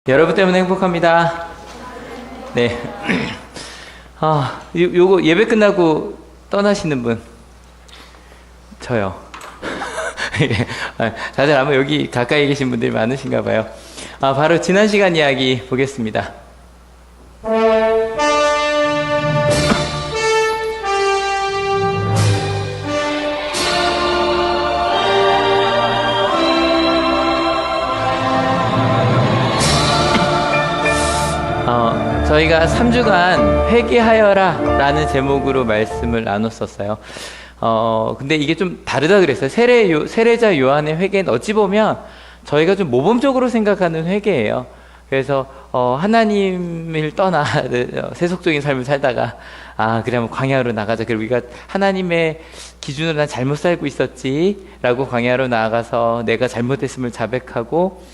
여러분 때문에 행복합니다. 네. 요거 예배 끝나고 떠나시는 분. 저요. 예. 다들 아마 여기 가까이 계신 분들이 많으신가 봐요. 바로 지난 시간 이야기 보겠습니다. 저희가 3주간 회개하여라 라는 제목으로 말씀을 나눴었어요. 근데 이게 좀 다르다 그랬어요. 세례자 요한의 회개는 어찌 보면 저희가 좀 모범적으로 생각하는 회개예요. 그래서 하나님을 떠나 세속적인 삶을 살다가 그래 한번 광야로 나가자. 그리고 우리가 하나님의 기준으로 난 잘못 살고 있었지 라고 광야로 나가서 내가 잘못했음을 자백하고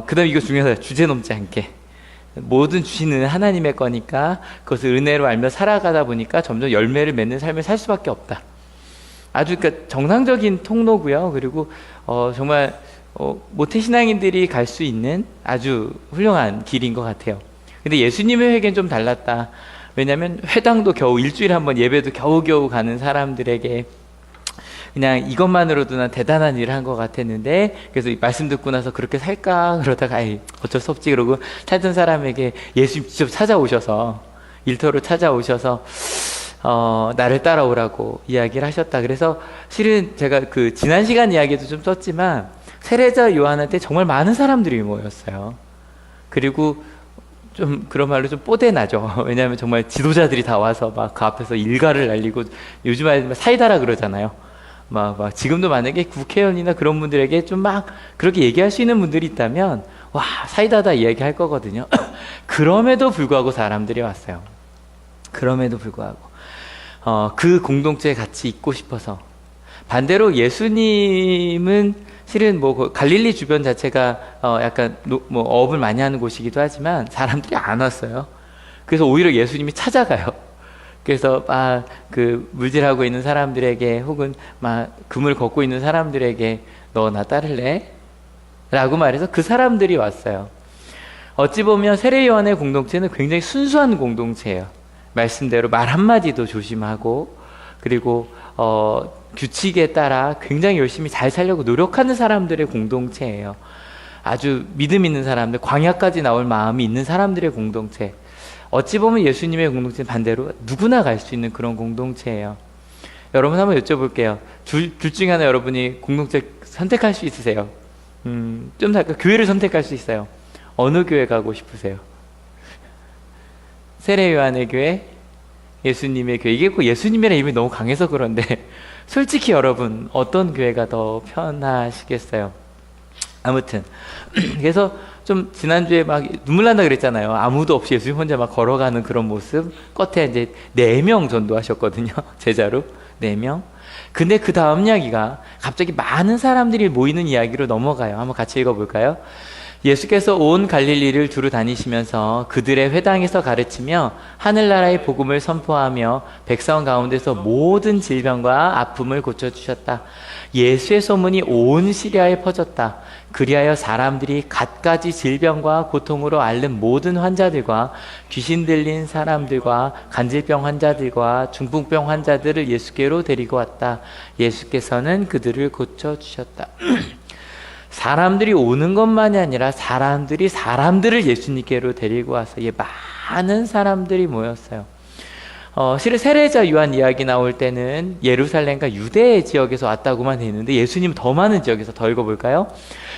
그 다음 이거 중요하다. 주제 넘지 않게 모든 주시는 하나님의 거니까 그것을 은혜로 알며 살아가다 보니까 점점 열매를 맺는 삶을 살 수밖에 없다. 아주 그러니까 정상적인 통로고요. 그리고 정말 모태신앙인들이 갈 수 있는 아주 훌륭한 길인 것 같아요. 근데 예수님의 회개는 좀 달랐다. 왜냐하면 회당도 겨우 일주일에 한 번, 예배도 겨우겨우 가는 사람들에게 그냥 이것만으로도 난 대단한 일을 한 것 같았는데, 그래서 이 말씀 듣고 나서 그렇게 살까 그러다가 어쩔 수 없지 그러고 살던 사람에게 예수님 직접 찾아오셔서, 일터로 찾아오셔서 나를 따라오라고 이야기를 하셨다. 그래서 실은 제가 그 지난 시간 이야기도 좀 썼지만 세례자 요한한테 정말 많은 사람들이 모였어요. 그리고 좀 그런 말로 좀 뽀대나죠. 왜냐하면 정말 지도자들이 다 와서 막 그 앞에서 일가를 날리고, 요즘 말하면 사이다라 그러잖아요. 막 지금도 만약에 국회의원이나 그런 분들에게 좀 막 그렇게 얘기할 수 있는 분들이 있다면 와 사이다다 이야기할 거거든요. 그럼에도 불구하고 사람들이 왔어요. 그럼에도 불구하고 그 공동체에 같이 있고 싶어서. 반대로 예수님은 실은 뭐 갈릴리 주변 자체가 약간 뭐 어업을 많이 하는 곳이기도 하지만 사람들이 안 왔어요. 그래서 오히려 예수님이 찾아가요. 그래서 그 물질하고 있는 사람들에게, 혹은 금을 걷고 있는 사람들에게 너 나 따를래? 라고 말해서 그 사람들이 왔어요. 어찌 보면 세례 요한의 공동체는 굉장히 순수한 공동체예요. 말씀대로 말 한마디도 조심하고, 그리고 규칙에 따라 굉장히 열심히 잘 살려고 노력하는 사람들의 공동체예요. 아주 믿음 있는 사람들, 광야까지 나올 마음이 있는 사람들의 공동체. 어찌 보면 예수님의 공동체는 반대로 누구나 갈 수 있는 그런 공동체예요. 여러분 한번 여쭤볼게요. 둘 중에 하나 여러분이 공동체 선택할 수 있으세요? 좀 살까? 교회를 선택할 수 있어요. 어느 교회 가고 싶으세요? 세례 요한의 교회? 예수님의 교회? 이게 꼭 예수님이라는 이름이 너무 강해서 그런데 솔직히 여러분 어떤 교회가 더 편하시겠어요? 아무튼 그래서 좀 지난주에 막 눈물 난다 그랬잖아요. 아무도 없이 예수님 혼자 막 걸어가는 그런 모습. 끝에 이제 4명 전도하셨거든요. 제자로 4명. 근데 그 다음 이야기가 갑자기 많은 사람들이 모이는 이야기로 넘어가요. 한번 같이 읽어볼까요? 예수께서 온 갈릴리를 두루 다니시면서 그들의 회당에서 가르치며 하늘나라의 복음을 선포하며 백성 가운데서 모든 질병과 아픔을 고쳐주셨다. 예수의 소문이 온 시리아에 퍼졌다. 그리하여 사람들이 갖가지 질병과 고통으로 앓는 모든 환자들과 귀신 들린 사람들과 간질병 환자들과 중풍병 환자들을 예수께로 데리고 왔다. 예수께서는 그들을 고쳐주셨다. 사람들이 오는 것만이 아니라 사람들을 예수님께로 데리고 와서 많은 사람들이 모였어요. 실은 세례자 요한 이야기 나올 때는 예루살렘과 유대 지역에서 왔다고만 했는데 예수님은 더 많은 지역에서 더 읽어볼까요?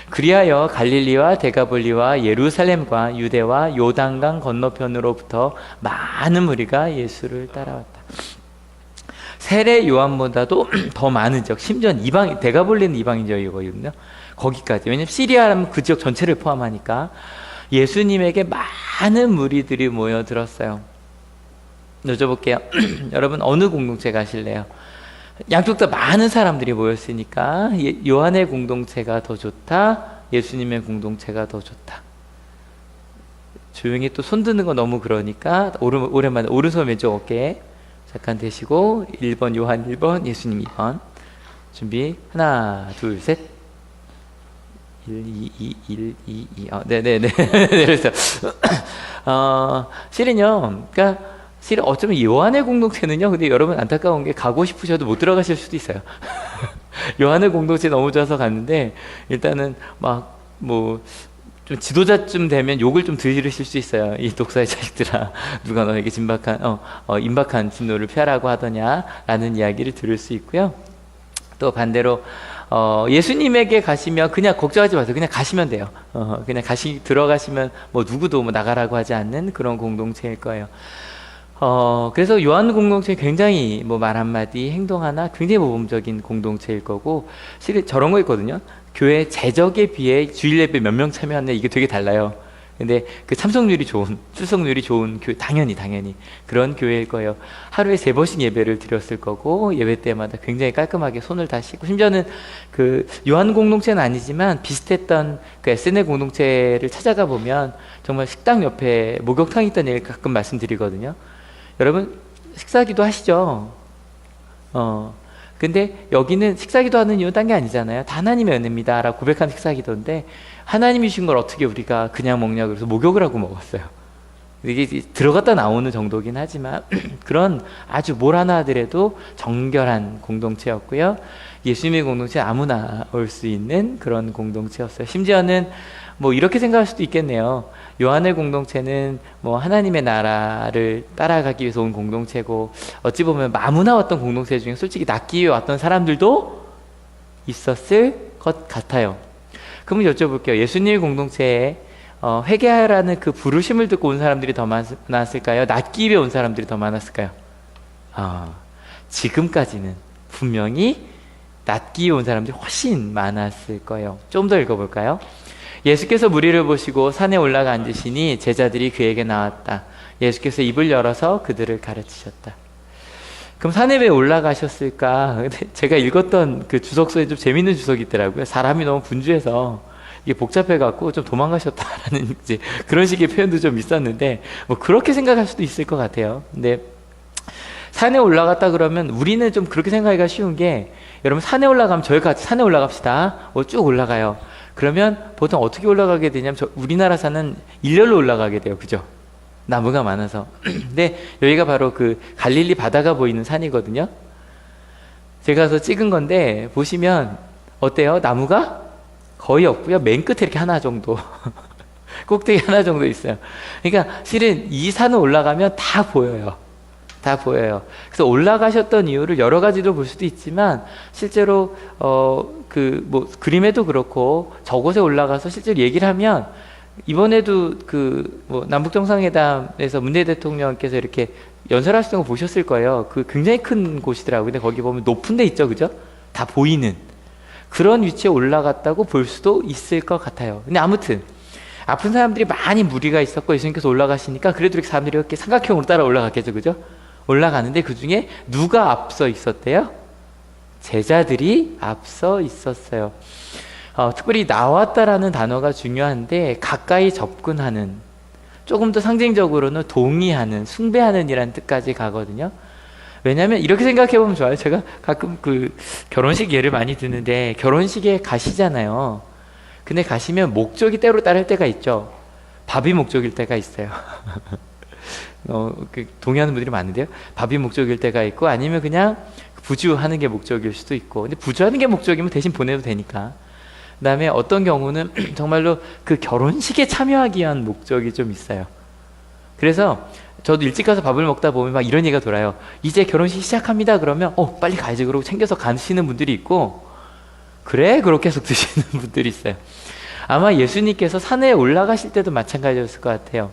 그리하여 갈릴리와 데가볼리와 예루살렘과 유대와 요단강 건너편으로부터 많은 무리가 예수를 따라왔다. 세례 요한보다도 더 많은 지역, 심지어 데가볼리는 이방인 지역이거든요. 거기까지. 왜냐면 시리아라면 그 지역 전체를 포함하니까 예수님에게 많은 무리들이 모여들었어요. 여쭤볼게요. 여러분 어느 공동체 가실래요? 양쪽 다 많은 사람들이 모였으니까 요한의 공동체가 더 좋다? 예수님의 공동체가 더 좋다? 조용히 또 손 드는 거 너무 그러니까 오랜만에 오른손 왼쪽 어깨에 잠깐 대시고 1번 요한 1번 예수님 2번 준비 하나 둘 셋 네네네. 그래서, 실은요, 그러니까, 실은 어쩌면 요한의 공동체는요, 근데 여러분 안타까운 게 가고 싶으셔도 못 들어가실 수도 있어요. 요한의 공동체 너무 좋아서 갔는데, 일단은 막, 좀 지도자쯤 되면 욕을 좀 들으실 수 있어요. 이 독사의 자식들아, 누가 너에게 임박한 진노를 피하라고 하더냐라는 이야기를 들을 수 있고요. 또 반대로 예수님에게 가시면 그냥 걱정하지 마세요. 그냥 가시면 돼요. 그냥 들어가시면 누구도 나가라고 하지 않는 그런 공동체일 거예요. 그래서 요한 공동체 굉장히 말 한마디, 행동 하나 굉장히 모범적인 공동체일 거고, 실은 저런 거 있거든요. 교회 재적에 비해 주일 예배 몇 명 참여하냐, 이게 되게 달라요. 근데 그 출석률이 좋은 교회, 당연히 그런 교회일 거예요. 하루에 3번씩 예배를 드렸을 거고, 예배 때마다 굉장히 깔끔하게 손을 다 씻고, 심지어는 그 요한 공동체는 아니지만 비슷했던 그 SNL 공동체를 찾아가 보면 정말 식당 옆에 목욕탕이 있다는 얘기를 가끔 말씀드리거든요. 여러분 식사기도 하시죠? 근데 여기는 식사기도 하는 이유는 딴 게 아니잖아요. 다 하나님의 은혜입니다 라고 고백하는 식사기도인데, 하나님이 주신 걸 어떻게 우리가 그냥 먹냐고 그래서 목욕을 하고 먹었어요. 이게 들어갔다 나오는 정도긴 하지만 그런 아주 뭘 하나 하더라도 정결한 공동체였고요. 예수님의 공동체 아무나 올 수 있는 그런 공동체였어요. 심지어는 이렇게 생각할 수도 있겠네요. 요한의 공동체는 하나님의 나라를 따라가기 위해서 온 공동체고, 어찌 보면 아무나 왔던 공동체 중에 솔직히 낫기 위해 왔던 사람들도 있었을 것 같아요. 그러면 여쭤볼게요. 예수님의 공동체에 회개하라는 그 부르심을 듣고 온 사람들이 더 많았을까요? 낫기 위해 온 사람들이 더 많았을까요? 지금까지는 분명히 낫기 위해 온 사람들이 훨씬 많았을 거예요. 좀 더 읽어볼까요? 예수께서 무리를 보시고 산에 올라가 앉으시니 제자들이 그에게 나왔다. 예수께서 입을 열어서 그들을 가르치셨다. 그럼 산에 왜 올라가셨을까? 제가 읽었던 그 주석서에 좀 재밌는 주석이 있더라고요. 사람이 너무 분주해서 이게 복잡해갖고 좀 도망가셨다라는 이제 그런 식의 표현도 좀 있었는데, 그렇게 생각할 수도 있을 것 같아요. 근데 산에 올라갔다 그러면 우리는 좀 그렇게 생각하기가 쉬운 게, 여러분 산에 올라가면 저희 같이 산에 올라갑시다. 쭉 올라가요. 그러면 보통 어떻게 올라가게 되냐면, 우리나라 산은 일렬로 올라가게 돼요. 그죠? 나무가 많아서. 근데 여기가 바로 그 갈릴리 바다가 보이는 산이거든요. 제가 가서 찍은 건데 보시면 어때요? 나무가 거의 없고요. 맨 끝에 이렇게 하나 정도 꼭대기 하나 정도 있어요. 그러니까 실은 이 산을 올라가면 다 보여요. 다 보여요. 그래서 올라가셨던 이유를 여러 가지로 볼 수도 있지만, 실제로 그림에도 그렇고 저곳에 올라가서 실제로 얘기를 하면, 이번에도 남북 정상회담에서 문재인 대통령께서 이렇게 연설하시는 거 보셨을 거예요. 그 굉장히 큰 곳이더라고요. 근데 거기 보면 높은 데 있죠, 그죠? 다 보이는 그런 위치에 올라갔다고 볼 수도 있을 것 같아요. 근데 아무튼 아픈 사람들이 많이 무리가 있었고, 예수님께서 올라가시니까 그래도 이렇게 사람들이 이렇게 삼각형으로 따라 올라갔겠죠, 그죠? 올라가는데 그 중에 누가 앞서 있었대요? 제자들이 앞서 있었어요. 특별히 나왔다라는 단어가 중요한데, 가까이 접근하는, 조금 더 상징적으로는 동의하는, 숭배하는 이라는 뜻까지 가거든요. 왜냐하면 이렇게 생각해 보면 좋아요. 제가 가끔 결혼식 예를 많이 드는데, 결혼식에 가시잖아요. 근데 가시면 목적이 때로 따를 때가 있죠. 밥이 목적일 때가 있어요. 동의하는 분들이 많은데요. 밥이 목적일 때가 있고, 아니면 그냥 부주하는 게 목적일 수도 있고. 근데 부주하는 게 목적이면 대신 보내도 되니까. 그 다음에 어떤 경우는 정말로 그 결혼식에 참여하기 위한 목적이 좀 있어요. 그래서 저도 일찍 가서 밥을 먹다 보면 막 이런 얘기가 돌아요. 이제 결혼식 시작합니다. 그러면 빨리 가야지. 그러고 챙겨서 가시는 분들이 있고, 그래? 그렇게 계속 드시는 분들이 있어요. 아마 예수님께서 산에 올라가실 때도 마찬가지였을 것 같아요.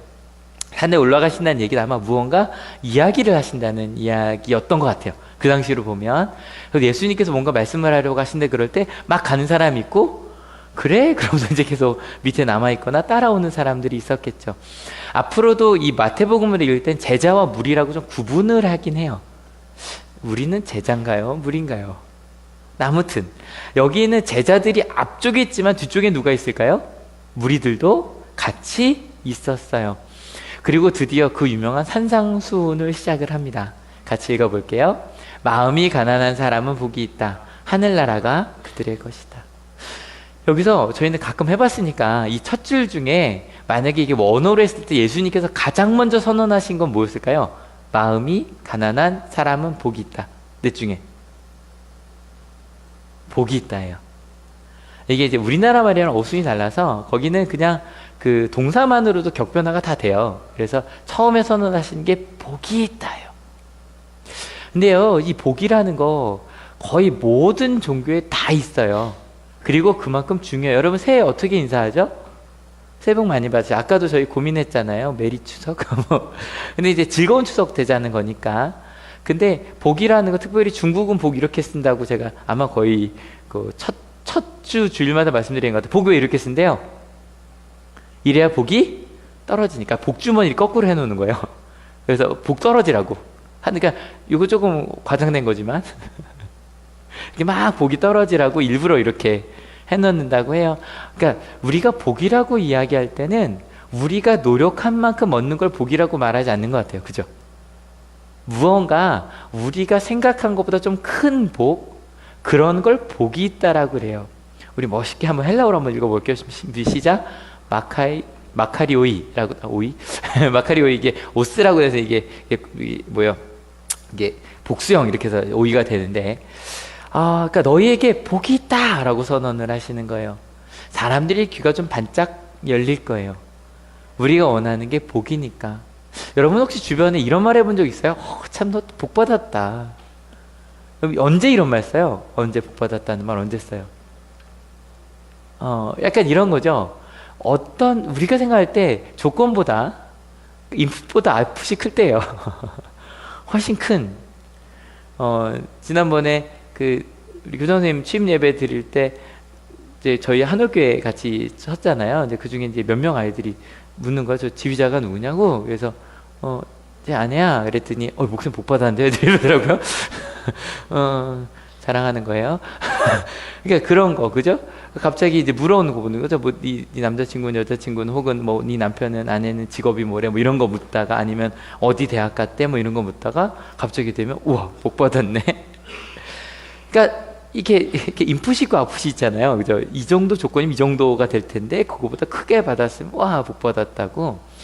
산에 올라가신다는 얘기는 아마 무언가 이야기를 하신다는 이야기였던 것 같아요. 그 당시로 보면. 그래서 예수님께서 뭔가 말씀을 하려고 하신데, 그럴 때 막 가는 사람이 있고, 그래? 그러면서 이제 계속 밑에 남아있거나 따라오는 사람들이 있었겠죠. 앞으로도 이 마태복음을 읽을 땐 제자와 무리라고 좀 구분을 하긴 해요. 우리는 제자인가요? 무리인가요? 아무튼 여기는 제자들이 앞쪽에 있지만 뒤쪽에 누가 있을까요? 무리들도 같이 있었어요. 그리고 드디어 그 유명한 산상수훈을 시작을 합니다. 같이 읽어볼게요. 마음이 가난한 사람은 복이 있다. 하늘나라가 그들의 것이다. 여기서 저희는 가끔 해봤으니까 이 첫 줄 중에 만약에 이게 원어로 했을 때 예수님께서 가장 먼저 선언하신 건 뭐였을까요? 마음이 가난한 사람은 복이 있다. 넷 중에 복이 있다예요. 이게 이제 우리나라 말이랑 어순이 달라서 거기는 그냥 그 동사만으로도 격변화가 다 돼요. 그래서 처음에 선언하신 게 복이 있다예요. 근데요, 이 복이라는 거 거의 모든 종교에 다 있어요. 그리고 그만큼 중요해요. 여러분 새해 어떻게 인사하죠? 새해 복 많이 받으세요. 아까도 저희 고민했잖아요. 메리 추석. 근데 이제 즐거운 추석 되자는 거니까. 근데 복이라는 거 특별히 중국은 복 이렇게 쓴다고 제가 아마 거의 그 첫 주 주일마다 말씀드린 것 같아요. 복 왜 이렇게 쓴대요? 이래야 복이 떨어지니까 복주머니를 거꾸로 해놓는 거예요. 그래서 복 떨어지라고. 그러니까 이거 조금 과장된 거지만 이렇게 막 복이 떨어지라고 일부러 이렇게 해놓는다고 해요. 그러니까 우리가 복이라고 이야기할 때는 우리가 노력한 만큼 얻는 걸 복이라고 말하지 않는 것 같아요. 그죠? 무언가 우리가 생각한 것보다 좀 큰 복, 그런 걸 복이 있다라고 그래요. 우리 멋있게 한번 헬라어로 한번 읽어볼게요. 시작. 마카리오이라고 오이 마카리오이 이게 오스라고 해서 이게 뭐요? 이게 복수형 이렇게 해서 오이가 되는데, 그러니까 너희에게 복이 있다라고 선언을 하시는 거예요. 사람들이 귀가 좀 반짝 열릴 거예요. 우리가 원하는 게 복이니까. 여러분 혹시 주변에 이런 말 해본 적 있어요? 참 너 복 받았다. 언제 이런 말 써요? 언제 복 받았다는 말 언제 써요? 약간 이런 거죠. 어떤 우리가 생각할 때 조건보다 인풋보다 아웃풋이 클 때예요. 훨씬 큰. 지난번에 그 우리 교장 선생님 취임 예배 드릴 때 이제 저희 한올교회 같이 섰잖아요. 이제 그 중에 이제 몇 명 아이들이 묻는 거야. 저 지휘자가 누구냐고. 그래서 제 아내야. 그랬더니 목사님 복 받았는데 이러더라고요. 자랑하는 거예요. 그러니까 그런 거, 그죠? 갑자기 이제 물어오는 거 보는 거죠. 뭐, 네 남자친구는 여자친구는 혹은 뭐, 네 남편은 아내는 직업이 뭐래, 뭐 이런 거 묻다가 아니면 어디 대학 갔대, 뭐 이런 거 묻다가 갑자기 되면, 우와, 복 받았네. 그러니까 이렇게 인풋이 있고 아웃풋이 있잖아요. 그죠? 이 정도 조건이면 이 정도가 될 텐데, 그거보다 크게 받았으면, 와, 복 받았다고.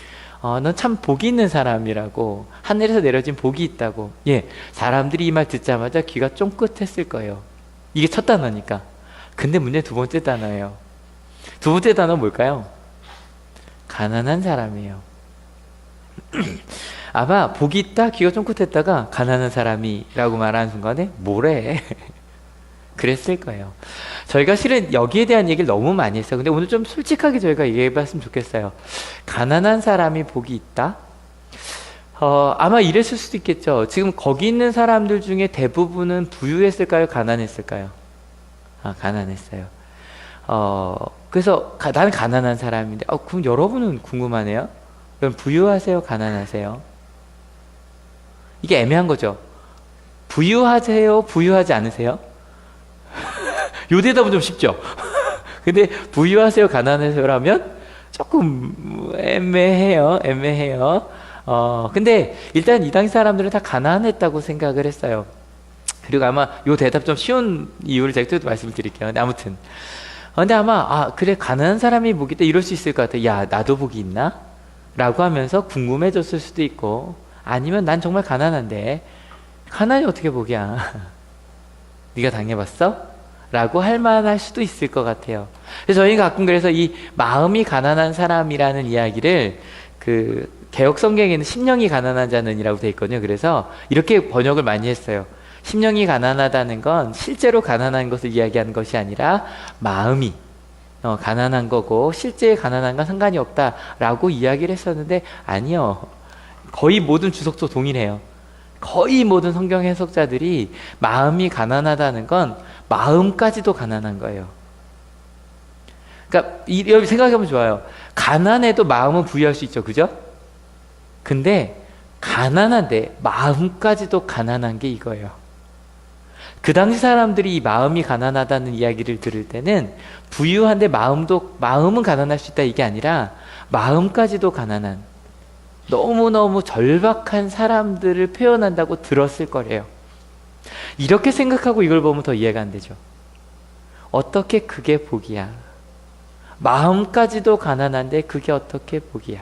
넌 참 복이 있는 사람이라고, 하늘에서 내려진 복이 있다고. 예, 사람들이 이 말 듣자마자 귀가 쫑긋했을 거예요. 이게 첫 단어니까. 근데 문제는 두 번째 단어예요. 두 번째 단어는 뭘까요? 가난한 사람이에요. 아마 복이 있다, 귀가 쫑긋했다가 가난한 사람이라고 말하는 순간에 뭐래? 그랬을 거예요. 저희가 실은 여기에 대한 얘기를 너무 많이 했어요. 근데 오늘 좀 솔직하게 저희가 얘기해봤으면 좋겠어요. 가난한 사람이 복이 있다? 아마 이랬을 수도 있겠죠. 지금 거기 있는 사람들 중에 대부분은 부유했을까요? 가난했을까요? 가난했어요. 그래서 나는 가난한 사람인데, 그럼 여러분은 궁금하네요. 그럼 부유하세요? 가난하세요? 이게 애매한 거죠. 부유하세요? 부유하지 않으세요? 요 대답은 좀 쉽죠. 근데 부유하세요, 가난하세요라면 조금 애매해요. 근데 일단 이 당시 사람들은 다 가난했다고 생각을 했어요. 그리고 아마 요 대답 좀 쉬운 이유를 제가 또 말씀을 드릴게요. 근데 아무튼. 근데 아마, 그래, 가난한 사람이 복이 있다, 이럴 수 있을 것 같아요. 야, 나도 복이 있나? 라고 하면서 궁금해졌을 수도 있고, 아니면 난 정말 가난한데, 가난이 어떻게 복이야? 네가 당해봤어? 라고 할 만할 수도 있을 것 같아요. 그래서 저희가 가끔 그래서 이 마음이 가난한 사람이라는 이야기를 그 개역 성경에는 심령이 가난한 자는이라고 돼 있거든요. 그래서 이렇게 번역을 많이 했어요. 심령이 가난하다는 건 실제로 가난한 것을 이야기하는 것이 아니라 마음이 가난한 거고 실제 가난한 건 상관이 없다라고 이야기를 했었는데 아니요. 거의 모든 주석도 동일해요. 거의 모든 성경 해석자들이 마음이 가난하다는 건 마음까지도 가난한 거예요. 그러니까 여기 생각해보면 좋아요. 가난해도 마음은 부유할 수 있죠. 그죠? 근데 가난한데 마음까지도 가난한 게 이거예요. 그 당시 사람들이 이 마음이 가난하다는 이야기를 들을 때는 부유한데 마음은 가난할 수 있다 이게 아니라 마음까지도 가난한 너무너무 절박한 사람들을 표현한다고 들었을 거래요. 이렇게 생각하고 이걸 보면 더 이해가 안 되죠. 어떻게 그게 복이야? 마음까지도 가난한데 그게 어떻게 복이야?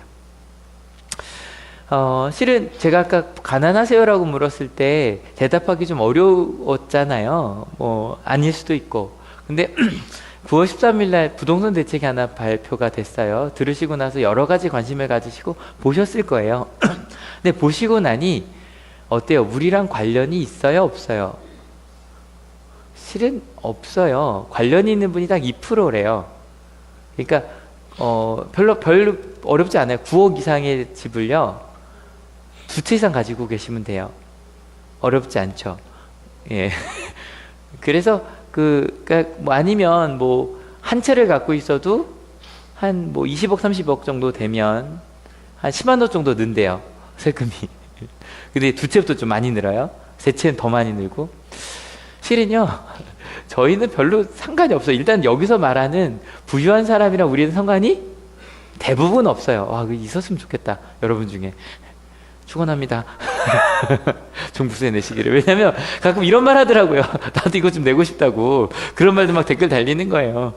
실은 제가 아까 가난하세요라고 물었을 때 대답하기 좀 어려웠잖아요. 아닐 수도 있고. 근데 9월 13일 날 부동산 대책이 하나 발표가 됐어요. 들으시고 나서 여러 가지 관심을 가지시고 보셨을 거예요. 근데 보시고 나니 어때요? 우리랑 관련이 있어요? 없어요? 실은 없어요. 관련이 있는 분이 딱 2%래요. 그러니까 별로 어렵지 않아요. 9억 이상의 집을요, 2채 이상 가지고 계시면 돼요. 어렵지 않죠. 예. 그래서 그러니까 아니면 한 채를 갖고 있어도 한 20억, 30억 정도 되면 한 10만 원 정도 는대요, 세금이. 근데 2채부터 좀 많이 늘어요. 3채는 더 많이 늘고. 실은요, 저희는 별로 상관이 없어요. 일단 여기서 말하는 부유한 사람이랑 우리는 상관이 대부분 없어요. 와, 그거 있었으면 좋겠다, 여러분 중에. 축원합니다. 종부세 내시기를. 왜냐면 가끔 이런 말 하더라고요. 나도 이거 좀 내고 싶다고. 그런 말도 막 댓글 달리는 거예요.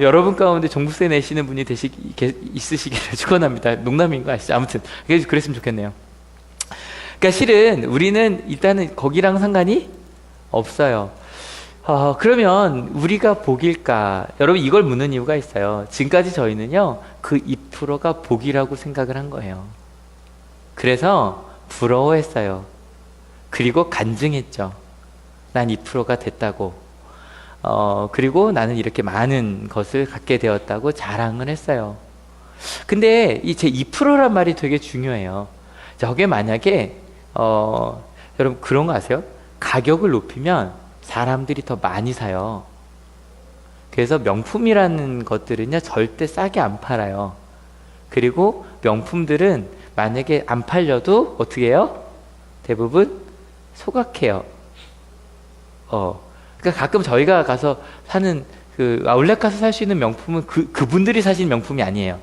여러분 가운데 종부세 내시는 분이 있으시기를 축원합니다. 농담인 거 아시죠? 아무튼 그랬으면 좋겠네요. 그러니까 실은 우리는 일단은 거기랑 상관이 없어요. 그러면 우리가 복일까? 여러분, 이걸 묻는 이유가 있어요. 지금까지 저희는요, 그 2%가 복이라고 생각을 한 거예요. 그래서 부러워했어요. 그리고 간증했죠. 난 2%가 됐다고. 그리고 나는 이렇게 많은 것을 갖게 되었다고 자랑을 했어요. 근데 이 제 2%란 말이 되게 중요해요. 저게 만약에 여러분 그런 거 아세요? 가격을 높이면 사람들이 더 많이 사요. 그래서 명품이라는 것들은요, 절대 싸게 안 팔아요. 그리고 명품들은 만약에 안 팔려도 어떻게 해요? 대부분 소각해요. 그러니까 가끔 저희가 가서 사는 아울렛 가서 살 수 있는 명품은 그분들이 사시는 명품이 아니에요.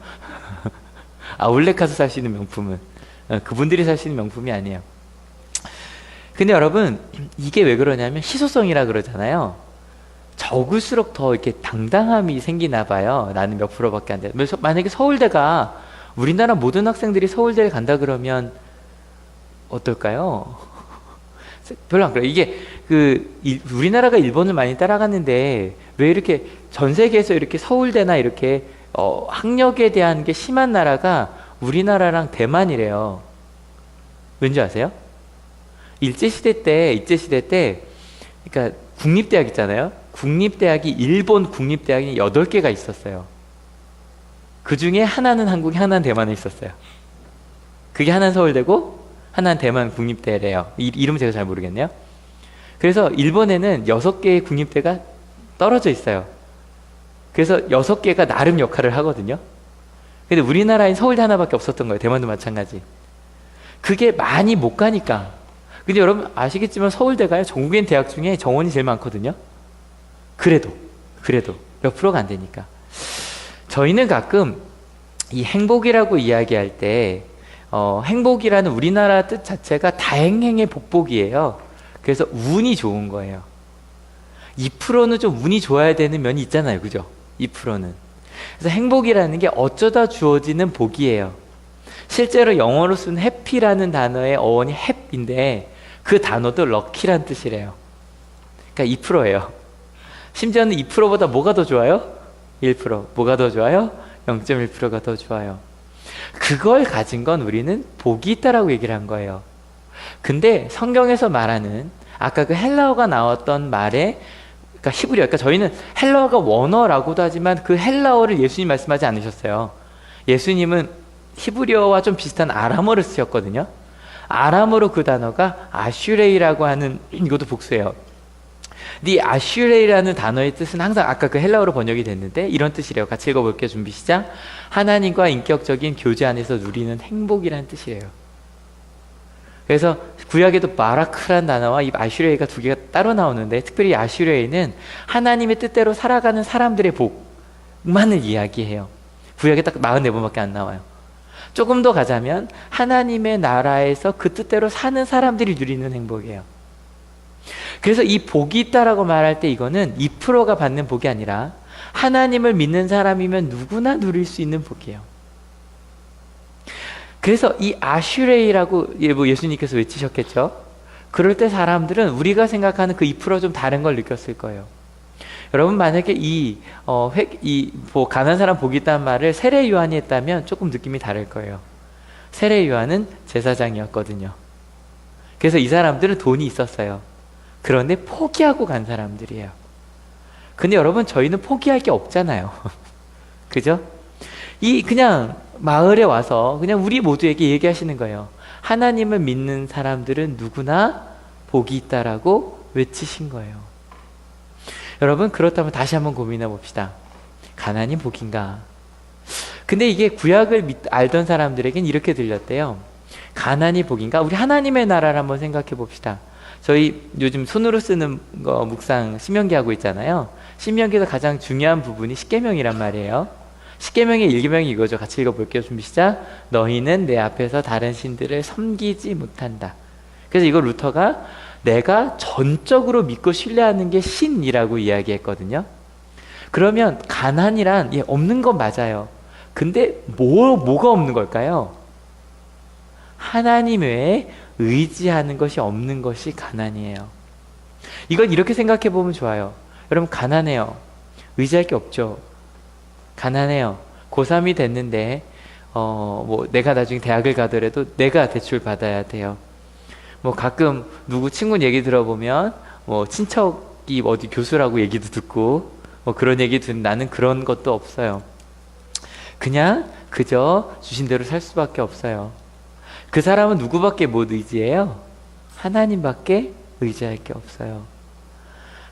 아울렛 가서 살 수 있는 명품은 그분들이 살 수 있는 명품이 아니에요. 근데 여러분, 이게 왜 그러냐면 희소성이라 그러잖아요. 적을수록 더 이렇게 당당함이 생기나 봐요. 나는 몇 프로밖에 안 돼. 만약에 서울대가, 우리나라 모든 학생들이 서울대에 간다 그러면 어떨까요? 별로 안 그래요. 이게 우리나라가 일본을 많이 따라갔는데 왜 이렇게 전 세계에서 이렇게 서울대나 이렇게 학력에 대한 게 심한 나라가 우리나라랑 대만이래요. 왠지 아세요? 일제시대 때, 그러니까 국립대학 있잖아요. 일본 국립대학이 8개가 있었어요. 그 중에 하나는 한국에, 하나는 대만에 있었어요. 그게 하나는 서울대고 하나는 대만 국립대래요. 이름 제가 잘 모르겠네요. 그래서 일본에는 6개의 국립대가 떨어져 있어요. 그래서 6개가 나름 역할을 하거든요. 근데 우리나라엔 서울대 하나밖에 없었던 거예요. 대만도 마찬가지. 그게 많이 못 가니까. 근데 여러분 아시겠지만 서울대가요, 전국인 대학 중에 정원이 제일 많거든요. 그래도 몇 프로가 안 되니까. 저희는 가끔 이 행복이라고 이야기할 때 행복이라는 우리나라 뜻 자체가 다행행의 복복이에요. 그래서 운이 좋은 거예요. 2%는 좀 운이 좋아야 되는 면이 있잖아요, 그죠? 2%는. 그래서 행복이라는 게 어쩌다 주어지는 복이에요. 실제로 영어로 쓴 해피라는 단어의 어원이 햅인데 그 단어도 럭키란 뜻이래요. 그러니까 2%예요. 심지어는 2%보다 뭐가 더 좋아요? 1%. 뭐가 더 좋아요? 0.1%가 더 좋아요. 그걸 가진 건 우리는 복이 있다라고 얘기를 한 거예요. 근데 성경에서 말하는 아까 그 헬라어가 나왔던 말에, 그러니까 히브리어, 그러니까 저희는 헬라어가 원어라고도 하지만 그 헬라어를 예수님 말씀하지 않으셨어요. 예수님은 히브리어와 좀 비슷한 아람어를 쓰셨거든요. 아람어로 그 단어가 아슈레이라고 하는, 이것도 복수예요. 이 아슈레이라는 단어의 뜻은 항상 아까 그 헬라어로 번역이 됐는데 이런 뜻이래요. 같이 읽어볼게요. 준비 시작. 하나님과 인격적인 교제 안에서 누리는 행복이라는 뜻이래요. 그래서 구약에도 바라크란 단어와 이 아슈레이가 2개가 따로 나오는데, 특별히 아슈레이는 하나님의 뜻대로 살아가는 사람들의 복만을 이야기해요. 구약에 딱 44번밖에 안 나와요. 조금 더 가자면 하나님의 나라에서 그 뜻대로 사는 사람들이 누리는 행복이에요. 그래서 이 복이 있다라고 말할 때 이거는 2%가 받는 복이 아니라 하나님을 믿는 사람이면 누구나 누릴 수 있는 복이에요. 그래서 이 아슈레이라고 예수님께서 외치셨겠죠. 그럴 때 사람들은 우리가 생각하는 그 2% 좀 다른 걸 느꼈을 거예요. 여러분 만약에 가난한 사람 복이 있다는 말을 세례 요한이 했다면 조금 느낌이 다를 거예요. 세례 요한은 제사장이었거든요. 그래서 이 사람들은 돈이 있었어요. 그런데 포기하고 간 사람들이에요. 근데 여러분 저희는 포기할 게 없잖아요. 그죠? 그냥 마을에 와서 그냥 우리 모두에게 얘기하시는 거예요. 하나님을 믿는 사람들은 누구나 복이 있다라고 외치신 거예요. 여러분 그렇다면 다시 한번 고민해 봅시다. 가난이 복인가? 근데 이게 구약을 알던 사람들에겐 이렇게 들렸대요. 가난이 복인가? 우리 하나님의 나라를 한번 생각해 봅시다. 저희 요즘 손으로 쓰는 거 묵상 신명기 하고 있잖아요. 신명기에서 가장 중요한 부분이 십계명이란 말이에요. 십계명의 1계명이 이거죠. 같이 읽어볼게요. 준비 시작. 너희는 내 앞에서 다른 신들을 섬기지 못한다. 그래서 이거 루터가 내가 전적으로 믿고 신뢰하는 게 신이라고 이야기했거든요. 그러면 가난이란 없는 건 맞아요. 근데 뭐가 없는 걸까요? 하나님 외에 의지하는 것이 없는 것이 가난이에요. 이건 이렇게 생각해 보면 좋아요. 여러분 가난해요. 의지할 게 없죠. 가난해요. 고3이 됐는데 내가 나중에 대학을 가더라도 내가 대출 받아야 돼요. 가끔 누구 친구 얘기 들어보면 친척이 어디 교수라고 얘기도 듣고 그런 얘기 듣는 나는 그런 것도 없어요. 그냥 그저 주신 대로 살 수밖에 없어요. 그 사람은 누구밖에 못 의지해요? 하나님밖에 의지할 게 없어요.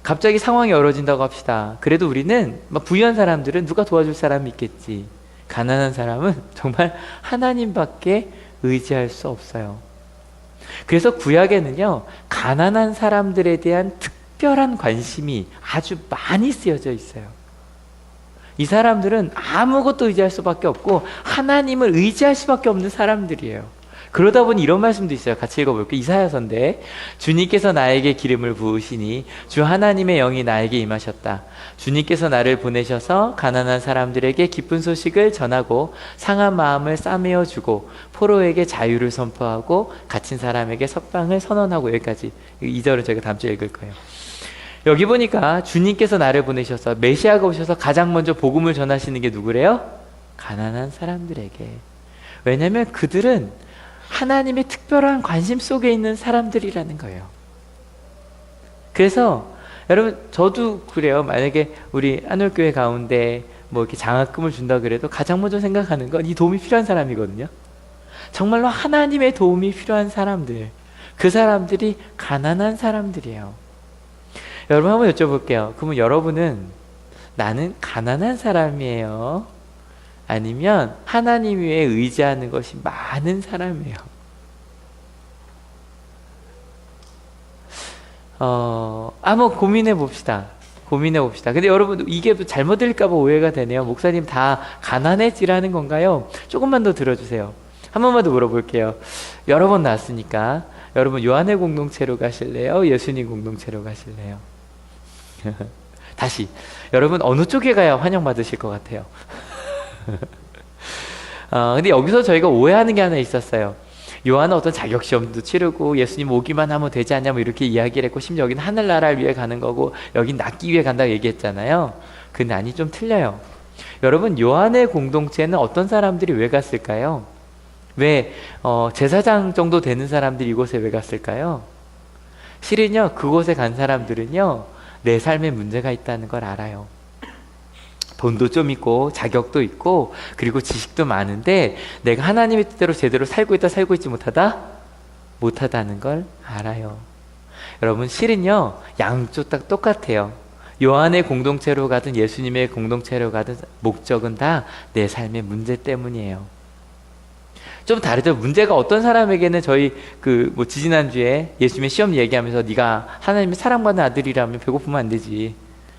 갑자기 상황이 어려진다고 합시다. 그래도 우리는 부유한 사람들은 누가 도와줄 사람이 있겠지. 가난한 사람은 정말 하나님밖에 의지할 수 없어요. 그래서 구약에는요, 가난한 사람들에 대한 특별한 관심이 아주 많이 쓰여져 있어요. 이 사람들은 아무것도 의지할 수밖에 없고 하나님을 의지할 수밖에 없는 사람들이에요. 그러다 보니 이런 말씀도 있어요. 같이 읽어볼게요. 이사야서인데 주님께서 나에게 기름을 부으시니 주 하나님의 영이 나에게 임하셨다. 주님께서 나를 보내셔서 가난한 사람들에게 기쁜 소식을 전하고 상한 마음을 싸매어 주고 포로에게 자유를 선포하고 갇힌 사람에게 석방을 선언하고. 여기까지. 2절은 저희가 다음 주에 읽을 거예요. 여기 보니까 주님께서 나를 보내셔서 메시아가 오셔서 가장 먼저 복음을 전하시는 게 누구래요? 가난한 사람들에게. 왜냐하면 그들은 하나님의 특별한 관심 속에 있는 사람들이라는 거예요. 그래서 여러분 저도 그래요. 만약에 우리 안월교회 가운데 이렇게 장학금을 준다 그래도 가장 먼저 생각하는 건 이 도움이 필요한 사람이거든요. 정말로 하나님의 도움이 필요한 사람들, 그 사람들이 가난한 사람들이에요. 여러분 한번 여쭤볼게요. 그러면 여러분은 나는 가난한 사람이에요? 아니면 하나님 위에 의지하는 것이 많은 사람이에요? 한번 고민해 봅시다. 근데 여러분 이게 잘못 들릴까봐 오해가 되네요. 목사님 다 가난해지라는 건가요? 조금만 더 들어주세요. 한 번만 더 물어볼게요. 여러 번 나왔으니까 여러분 요한의 공동체로 가실래요? 예수님 공동체로 가실래요? 다시 여러분 어느 쪽에 가야 환영받으실 것 같아요? 근데 여기서 저희가 오해하는 게 하나 있었어요. 요한은 어떤 자격시험도 치르고 예수님 오기만 하면 되지 않냐 이렇게 이야기를 했고, 심지어 여기는 하늘나라를 위해 가는 거고 여긴 낫기 위해 간다고 얘기했잖아요. 근데 아니, 좀 틀려요. 여러분 요한의 공동체는 어떤 사람들이 왜 갔을까요? 왜 제사장 정도 되는 사람들이 이곳에 왜 갔을까요? 실은요, 그곳에 간 사람들은요, 내 삶에 문제가 있다는 걸 알아요. 돈도 좀 있고 자격도 있고 그리고 지식도 많은데 내가 하나님의 뜻대로 제대로 살고 있다 살고 있지 못하다는 걸 알아요. 여러분 실은요, 양쪽 다 똑같아요. 요한의 공동체로 가든 예수님의 공동체로 가든 목적은 다 내 삶의 문제 때문이에요. 좀 다르죠. 문제가 어떤 사람에게는 저희 지지난주에 예수님의 시험 얘기하면서 네가 하나님의 사랑받는 아들이라면 배고프면 안 되지,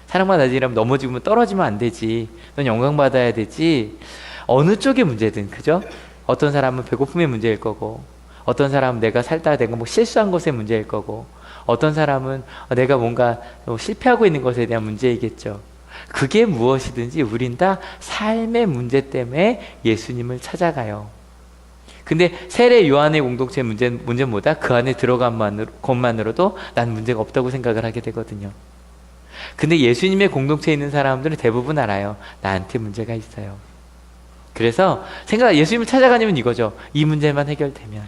사랑받는 아들이라면 넘어지면 떨어지면 안 되지, 넌 영광받아야 되지. 어느 쪽의 문제든, 그죠? 어떤 사람은 배고픔의 문제일 거고, 어떤 사람은 내가 살다가 내가 실수한 것의 문제일 거고, 어떤 사람은 내가 뭔가 실패하고 있는 것에 대한 문제이겠죠. 그게 무엇이든지 우린 다 삶의 문제 때문에 예수님을 찾아가요. 근데 세례 요한의 공동체 문제는 뭐다? 그 안에 들어간 것만으로도 난 문제가 없다고 생각을 하게 되거든요. 근데 예수님의 공동체에 있는 사람들은 대부분 알아요. 나한테 문제가 있어요. 그래서 예수님을 찾아가냐면 이거죠. 이 문제만 해결되면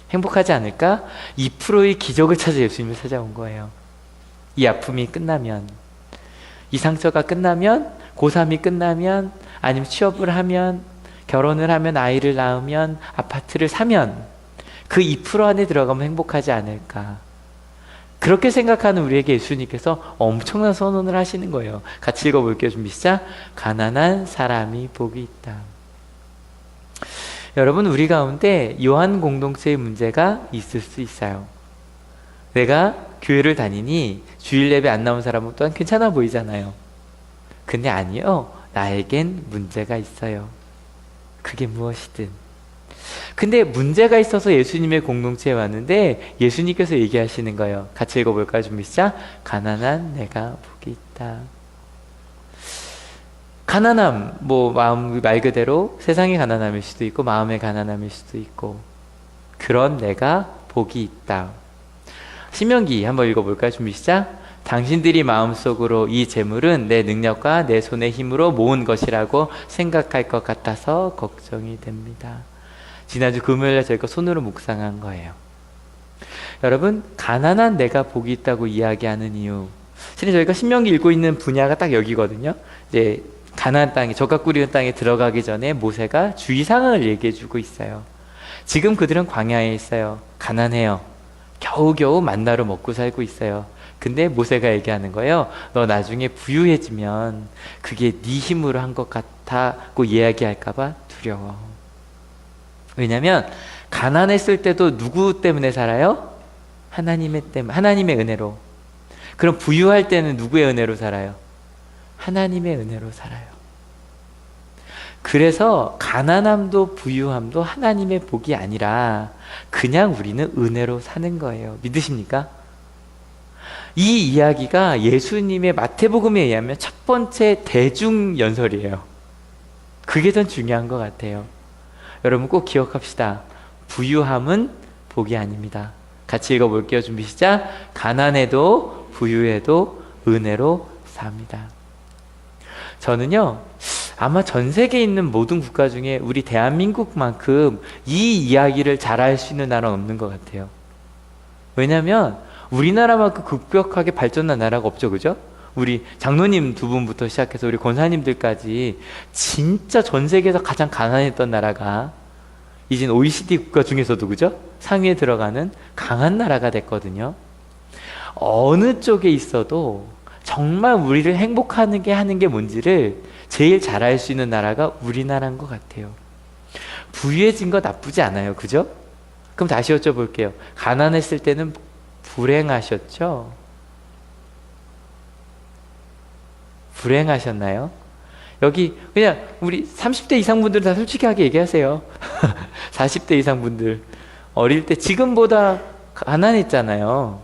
행복하지 않을까? 2%의 기적을 찾아 예수님을 찾아온 거예요. 이 아픔이 끝나면, 이 상처가 끝나면, 고3이 끝나면, 아니면 취업을 하면, 결혼을 하면, 아이를 낳으면, 아파트를 사면 그 2% 안에 들어가면 행복하지 않을까. 그렇게 생각하는 우리에게 예수님께서 엄청난 선언을 하시는 거예요. 같이 읽어볼게요. 준비 시작. 가난한 사람이 복이 있다. 여러분, 우리 가운데 요한 공동체의 문제가 있을 수 있어요. 내가 교회를 다니니 주일 예배 안 나온 사람은 또한 괜찮아 보이잖아요. 근데 아니요. 나에겐 문제가 있어요. 그게 무엇이든. 근데 문제가 있어서 예수님의 공동체에 왔는데 예수님께서 얘기하시는 거예요. 같이 읽어볼까요? 준비 시작. 가난한 내가 복이 있다. 가난함, 마음 말 그대로 세상의 가난함일 수도 있고 마음의 가난함일 수도 있고, 그런 내가 복이 있다. 신명기 한번 읽어볼까요? 준비 시작. 당신들이 마음속으로 이 재물은 내 능력과 내 손의 힘으로 모은 것이라고 생각할 것 같아서 걱정이 됩니다. 지난주 금요일에 저희가 손으로 묵상한 거예요. 여러분, 가난한 내가 복이 있다고 이야기하는 이유, 실은 저희가 신명기 읽고 있는 분야가 딱 여기거든요. 이제 가나안 땅에, 젖과 꿀 있는 땅에 들어가기 전에 모세가 주의사항을 얘기해 주고 있어요. 지금 그들은 광야에 있어요. 가난해요. 겨우겨우 만나로 먹고 살고 있어요. 근데 모세가 얘기하는 거예요. 너 나중에 부유해지면 그게 네 힘으로 한 것 같다고 이야기할까봐 두려워. 왜냐면 가난했을 때도 누구 때문에 살아요? 하나님의 은혜로. 그럼 부유할 때는 누구의 은혜로 살아요? 하나님의 은혜로 살아요. 그래서 가난함도 부유함도 하나님의 복이 아니라 그냥 우리는 은혜로 사는 거예요. 믿으십니까? 이 이야기가 예수님의 마태복음에 의하면 첫 번째 대중연설이에요. 그게 더 중요한 것 같아요. 여러분 꼭 기억합시다. 부유함은 복이 아닙니다. 같이 읽어볼게요. 준비 시작. 가난해도 부유해도 은혜로 삽니다. 저는요, 아마 전 세계에 있는 모든 국가 중에 우리 대한민국만큼 이 이야기를 잘할 수 있는 나라는 없는 것 같아요. 왜냐하면 우리나라만큼 급격하게 발전한 나라가 없죠, 그죠? 우리 장로님 두 분부터 시작해서 우리 권사님들까지 진짜 전 세계에서 가장 가난했던 나라가 이젠 OECD 국가 중에서도, 그죠? 상위에 들어가는 강한 나라가 됐거든요. 어느 쪽에 있어도 정말 우리를 행복하게 하는 게 뭔지를 제일 잘 알 수 있는 나라가 우리나라인 것 같아요. 부유해진 거 나쁘지 않아요, 그죠? 그럼 다시 여쭤볼게요. 가난했을 때는 불행하셨죠? 불행하셨나요? 여기 그냥 우리 30대 이상 분들은 다 솔직하게 얘기하세요. 40대 이상 분들 어릴 때 지금보다 가난했잖아요.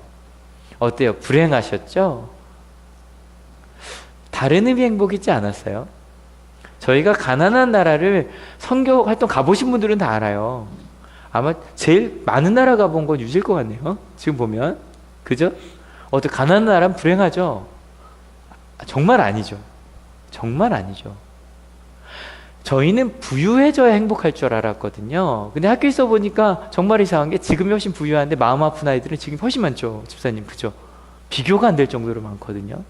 어때요? 불행하셨죠? 다른 의미 행복이지 않았어요? 저희가 가난한 나라를 선교 활동 가보신 분들은 다 알아요. 아마 제일 많은 나라 가본 건 유지일 것 같네요. 지금 보면. 그죠? 어떻게 가난한 나라는 불행하죠? 정말 아니죠. 정말 아니죠. 저희는 부유해져야 행복할 줄 알았거든요. 근데 학교에서 보니까 정말 이상한 게 지금이 훨씬 부유한데 마음 아픈 아이들은 지금 훨씬 많죠. 집사님, 그죠? 비교가 안 될 정도로 많거든요.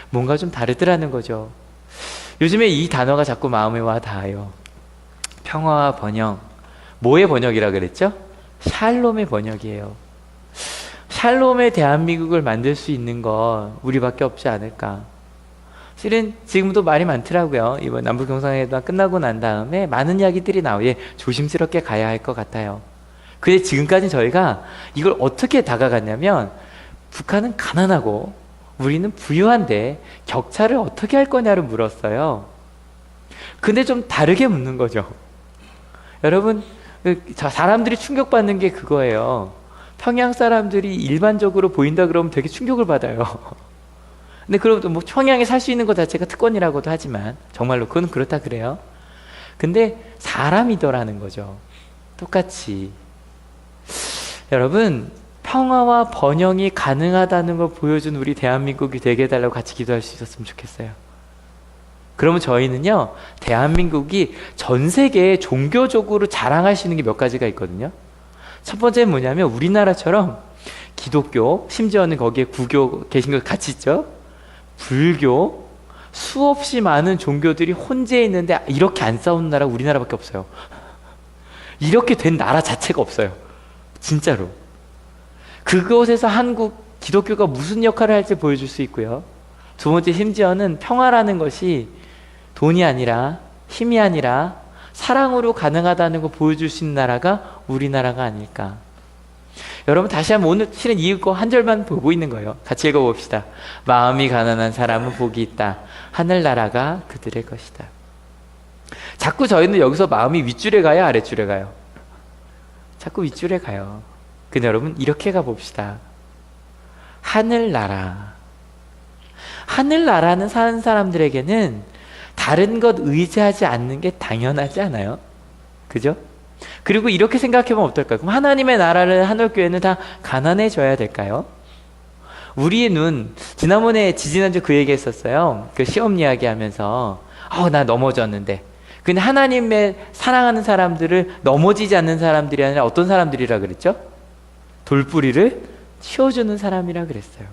뭔가 좀 다르더라는 거죠. 요즘에 이 단어가 자꾸 마음에 와 닿아요. 평화와 번영. 뭐의 번역이라 그랬죠? 샬롬의 번역이에요. 샬롬의 대한민국을 만들 수 있는 건 우리밖에 없지 않을까. 실은 지금도 말이 많더라고요. 이번 남북경상회담 끝나고 난 다음에 많은 이야기들이 나오고 조심스럽게 가야 할 것 같아요. 근데 지금까지 저희가 이걸 어떻게 다가갔냐면, 북한은 가난하고 우리는 부유한데 격차를 어떻게 할 거냐를 물었어요. 근데 좀 다르게 묻는 거죠. 여러분, 사람들이 충격받는 게 그거예요. 평양 사람들이 일반적으로 보인다 그러면 되게 충격을 받아요. 근데 그럼 또 뭐 평양에 살 수 있는 것 자체가 특권이라고도 하지만 정말로 그건 그렇다 그래요. 근데 사람이더라는 거죠. 똑같이. 여러분, 평화와 번영이 가능하다는 걸 보여준 우리 대한민국이 되게 해달라고 같이 기도할 수 있었으면 좋겠어요. 그러면 저희는요, 대한민국이 전 세계에 종교적으로 자랑할 수 있는 게 몇 가지가 있거든요. 첫 번째는 뭐냐면 우리나라처럼 기독교, 심지어는 거기에 구교, 개신교 같이 있죠. 불교, 수없이 많은 종교들이 혼재해 있는데 이렇게 안 싸우는 나라가 우리나라밖에 없어요. 이렇게 된 나라 자체가 없어요. 진짜로. 그곳에서 한국 기독교가 무슨 역할을 할지 보여줄 수 있고요. 두 번째, 심지어는 평화라는 것이 돈이 아니라, 힘이 아니라 사랑으로 가능하다는 걸 보여줄 수 있는 나라가 우리나라가 아닐까. 여러분, 다시 한번 오늘 실은 이거 한 절만 보고 있는 거예요. 같이 읽어봅시다. 마음이 가난한 사람은 복이 있다. 하늘나라가 그들의 것이다. 자꾸 저희는 여기서 마음이 윗줄에 가요, 아랫줄에 가요? 자꾸 윗줄에 가요. 근데 여러분, 이렇게 가봅시다. 하늘나라. 하늘나라는 사는 사람들에게는 다른 것 의지하지 않는 게 당연하지 않아요? 그죠? 그리고 이렇게 생각해보면 어떨까요? 그럼 하나님의 나라를 하늘교회는 다 가난해져야 될까요? 우리의 눈, 지난번에 지지난주 그 얘기 했었어요. 그 시험 이야기 하면서 나 넘어졌는데, 근데 하나님의 사랑하는 사람들을 넘어지지 않는 사람들이 아니라 어떤 사람들이라 그랬죠? 돌뿌리를 치워주는 사람이라 그랬어요.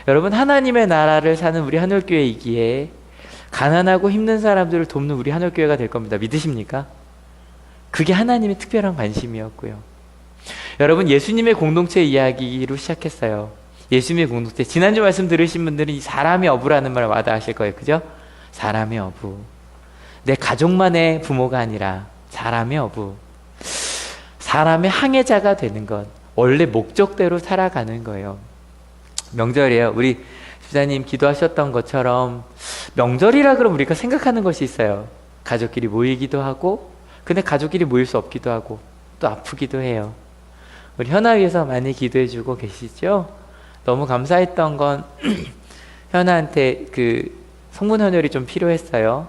여러분, 하나님의 나라를 사는 우리 하늘교회이기에 가난하고 힘든 사람들을 돕는 우리 하늘교회가 될 겁니다. 믿으십니까? 그게 하나님의 특별한 관심이었고요. 여러분, 예수님의 공동체 이야기로 시작했어요. 예수님의 공동체. 지난주 말씀 들으신 분들은 이 사람의 어부라는 말 와닿으실 거예요. 그죠? 사람의 어부. 내 가족만의 부모가 아니라 사람의 어부. 사람의 항해자가 되는 것. 원래 목적대로 살아가는 거예요. 명절이에요. 우리 집사님 기도하셨던 것처럼 명절이라 그러면 우리가 생각하는 것이 있어요. 가족끼리 모이기도 하고, 근데 가족끼리 모일 수 없기도 하고, 또 아프기도 해요. 우리 현아 위해서 많이 기도해주고 계시죠? 너무 감사했던 건 현아한테 그 성분 헌혈이 좀 필요했어요.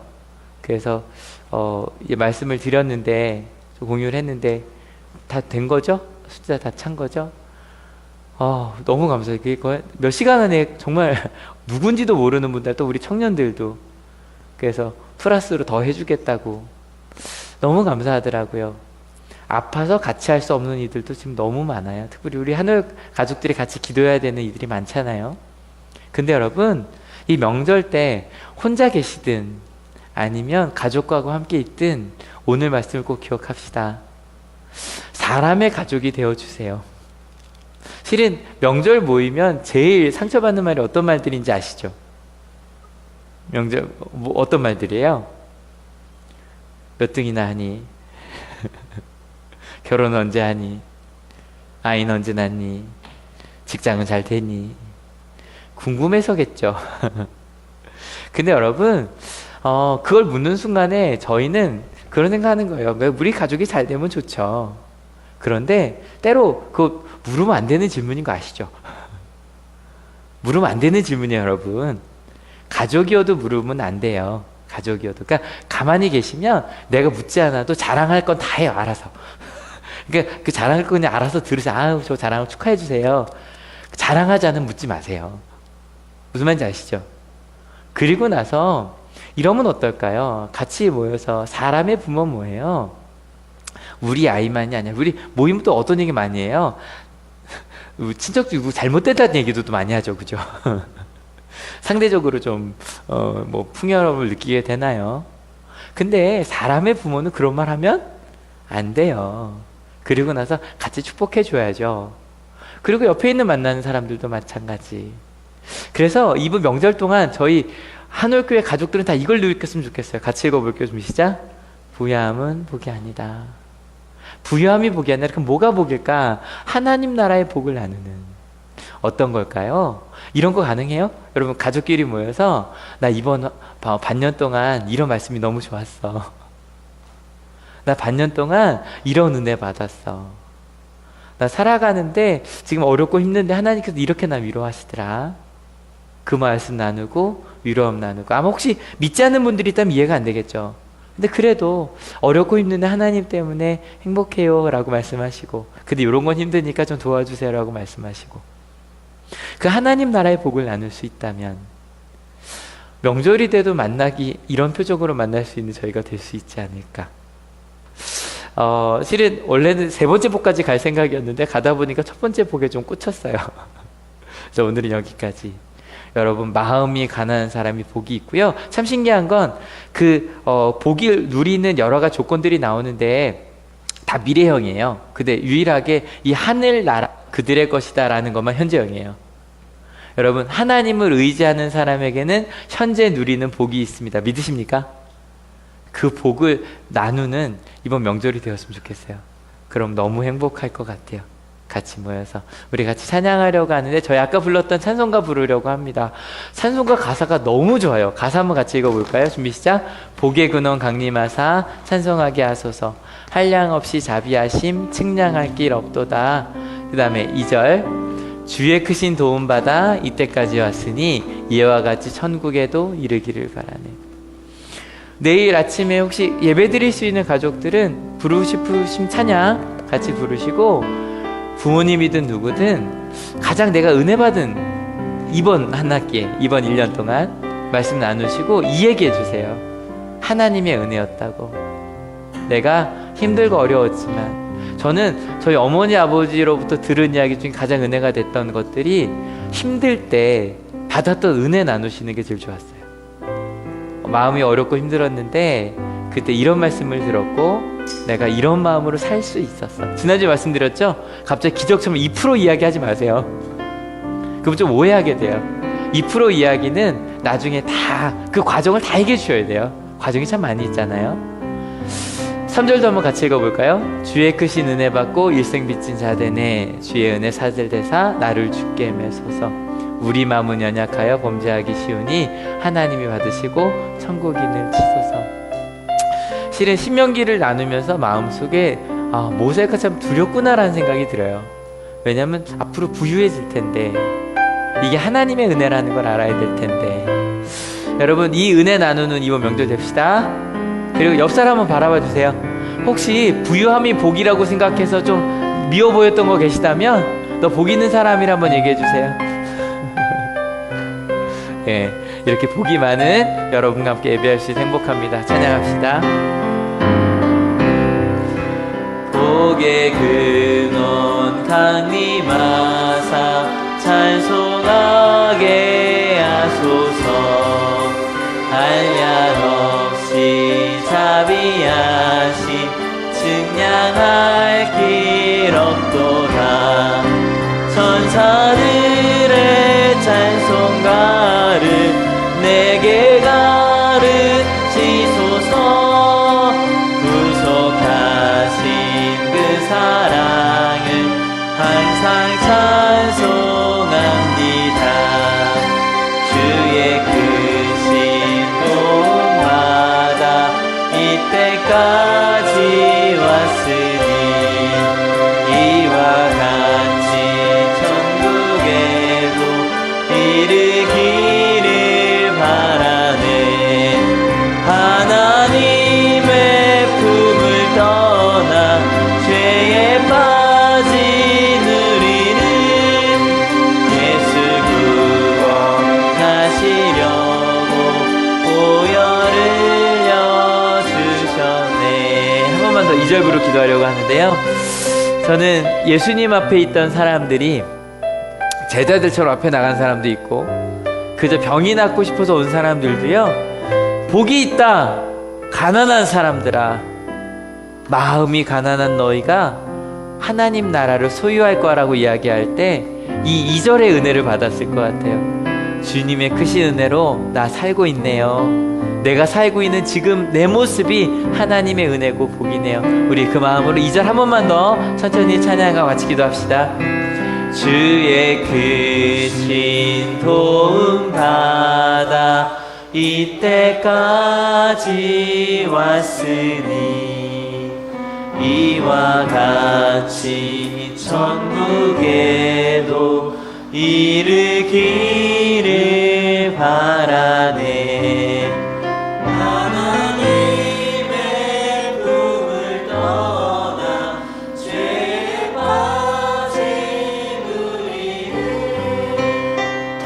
그래서 말씀을 드렸는데, 공유를 했는데 다 된 거죠? 숫자 다 찬 거죠? 너무 감사해요. 그게 몇 시간 안에 정말 누군지도 모르는 분들, 또 우리 청년들도 그래서 플러스로 더 해주겠다고 너무 감사하더라고요. 아파서 같이 할 수 없는 이들도 지금 너무 많아요. 특별히 우리 하늘 가족들이 같이 기도해야 되는 이들이 많잖아요. 근데 여러분, 이 명절 때 혼자 계시든 아니면 가족과 함께 있든 오늘 말씀을 꼭 기억합시다. 사람의 가족이 되어주세요. 실은 명절 모이면 제일 상처받는 말이 어떤 말들인지 아시죠? 명절 어떤 말들이에요? 몇 등이나 하니? 결혼 언제 하니? 아이는 언제 낳니? 직장은 잘 되니? 궁금해서겠죠. 근데 여러분, 그걸 묻는 순간에 저희는 그런 생각하는 거예요. 우리 가족이 잘 되면 좋죠. 그런데 때로 그 물으면 안 되는 질문인 거 아시죠? 물으면 안 되는 질문이에요, 여러분. 가족이어도 물으면 안 돼요. 가족이어도. 그러니까 가만히 계시면 내가 묻지 않아도 자랑할 건 다 해요, 알아서. 그러니까 그 자랑할 거 그냥 알아서 들으세요. 아유, 저 자랑을 축하해 주세요. 자랑하지 않으면 묻지 마세요. 무슨 말인지 아시죠? 그리고 나서 이러면 어떨까요? 같이 모여서 사람의 부모 뭐예요? 우리 아이만이 아니라 우리 모이면 또 어떤 얘기 많이 해요? 친척도 있고 잘못됐다는 얘기도 또 많이 하죠, 그죠? 상대적으로 좀 풍요로움을 느끼게 되나요? 근데 사람의 부모는 그런 말 하면 안 돼요. 그리고 나서 같이 축복해 줘야죠. 그리고 옆에 있는 만나는 사람들도 마찬가지. 그래서 이번 명절 동안 저희 한올교회 가족들은 다 이걸 느꼈으면 좋겠어요. 같이 읽어볼게요. 좀 시작. 부유함은 복이 아니다. 부유함이 복이 아니라 그럼 뭐가 복일까? 하나님 나라의 복을 나누는. 어떤 걸까요? 이런 거 가능해요? 여러분, 가족끼리 모여서 나 이번 반년 동안 이런 말씀이 너무 좋았어. 나 반년 동안 이런 은혜 받았어. 나 살아가는데 지금 어렵고 힘든데 하나님께서 이렇게 나 위로하시더라. 그 말씀 나누고 위로함 나누고. 아마 혹시 믿지 않는 분들이 있다면 이해가 안 되겠죠. 근데 그래도 어렵고 힘든데 하나님 때문에 행복해요 라고 말씀하시고, 근데 이런 건 힘드니까 좀 도와주세요 라고 말씀하시고, 그 하나님 나라의 복을 나눌 수 있다면 명절이 돼도 만나기, 이런 표정으로 만날 수 있는 저희가 될 수 있지 않을까. 실은 원래는 세 번째 복까지 갈 생각이었는데 가다 보니까 첫 번째 복에 좀 꽂혔어요. 그래서 오늘은 여기까지. 여러분, 마음이 가난한 사람이 복이 있고요. 참 신기한 건 복을 누리는 여러 가지 조건들이 나오는데 다 미래형이에요. 근데 유일하게 이 하늘나라 그들의 것이다 라는 것만 현재형이에요. 여러분, 하나님을 의지하는 사람에게는 현재 누리는 복이 있습니다. 믿으십니까? 그 복을 나누는 이번 명절이 되었으면 좋겠어요. 그럼 너무 행복할 것 같아요. 같이 모여서 우리 같이 찬양하려고 하는데, 저희 아까 불렀던 찬송가 부르려고 합니다. 찬송가 가사가 너무 좋아요. 가사 한번 같이 읽어볼까요? 준비 시작. 복의 근원 강림하사 찬송하게 하소서, 한량 없이 자비하심 측량할 길 없도다. 그 다음에 2절, 주의 크신 도움받아 이때까지 왔으니 이와 같이 천국에도 이르기를 바라네. 내일 아침에 혹시 예배 드릴 수 있는 가족들은 부르고 싶으신 찬양 같이 부르시고, 부모님이든 누구든 가장 내가 은혜 받은 이번 한 학기에, 이번 1년 동안 말씀 나누시고 이 얘기해 주세요. 하나님의 은혜였다고. 내가 힘들고 어려웠지만, 저는 저희 어머니 아버지로부터 들은 이야기 중에 가장 은혜가 됐던 것들이 힘들 때 받았던 은혜 나누시는 게 제일 좋았어요. 마음이 어렵고 힘들었는데 그때 이런 말씀을 들었고 내가 이런 마음으로 살 수 있었어. 지난주에 말씀드렸죠? 갑자기 기적처럼 2% 이야기 하지 마세요. 그럼 좀 오해하게 돼요. 2% 이야기는 나중에 다 그 과정을 다 얘기해 주셔야 돼요. 과정이 참 많이 있잖아요. 3절도 한번 같이 읽어볼까요? 주의 크신 은혜 받고 일생 빚진 자 되네. 주의 은혜 사들대사 나를 주께 매소서. 우리 마음은 연약하여 범죄하기 쉬우니 하나님이 받으시고 천국인을 치소서. 실은 신명기를 나누면서 마음속에 모세가 참 두렵구나라는 생각이 들어요. 왜냐하면 앞으로 부유해질 텐데, 이게 하나님의 은혜라는 걸 알아야 될 텐데. 여러분, 이 은혜 나누는 이번 명절 됩시다. 그리고 옆 사람 한번 바라봐 주세요. 혹시 부유함이 복이라고 생각해서 좀 미워 보였던 거 계시다면 너 복 있는 사람이라 한번 얘기해 주세요. 예, 이렇게 복이 많은 여러분과 함께 예배할 수 있어 행복합니다. 찬양합시다. 복의 근원 강림하사 찬송하게 하소서. 한량 없이 자비하심 측량할 길 없도다. 천사들의 찬송가를 내게 가르치소서. 구속하신 그 사랑을 항상 찬송합니다. 주의 크신 도움받아 이때까지 왔으니 이와 같이 천국에도 이르기를 바라네. 하나님의 품을 떠나 죄에 빠진 우리는 예수 구원하시려고 보혈을 흘려주셨네. 한 번만 더 2절 부르 기도하려고 하는데요, 저는 예수님 앞에 있던 사람들이 제자들처럼 앞에 나간 사람도 있고, 그저 병이 낫고 싶어서 온 사람들도요, 복이 있다 가난한 사람들아, 마음이 가난한 너희가 하나님 나라를 소유할 거라고 이야기할 때 이 2절의 은혜를 받았을 것 같아요. 주님의 크신 은혜로 나 살고 있네요. 내가 살고 있는 지금 내 모습이 하나님의 은혜고 복이네요. 우리 그 마음으로 2절 한 번만 더 천천히 찬양하고 같이 기도합시다. 주의 크신 도움 받아 이때까지 왔으니 이와 같이 천국에도 이르기를 바라네. 하나님의 품을 떠나 죄에 빠진 우리를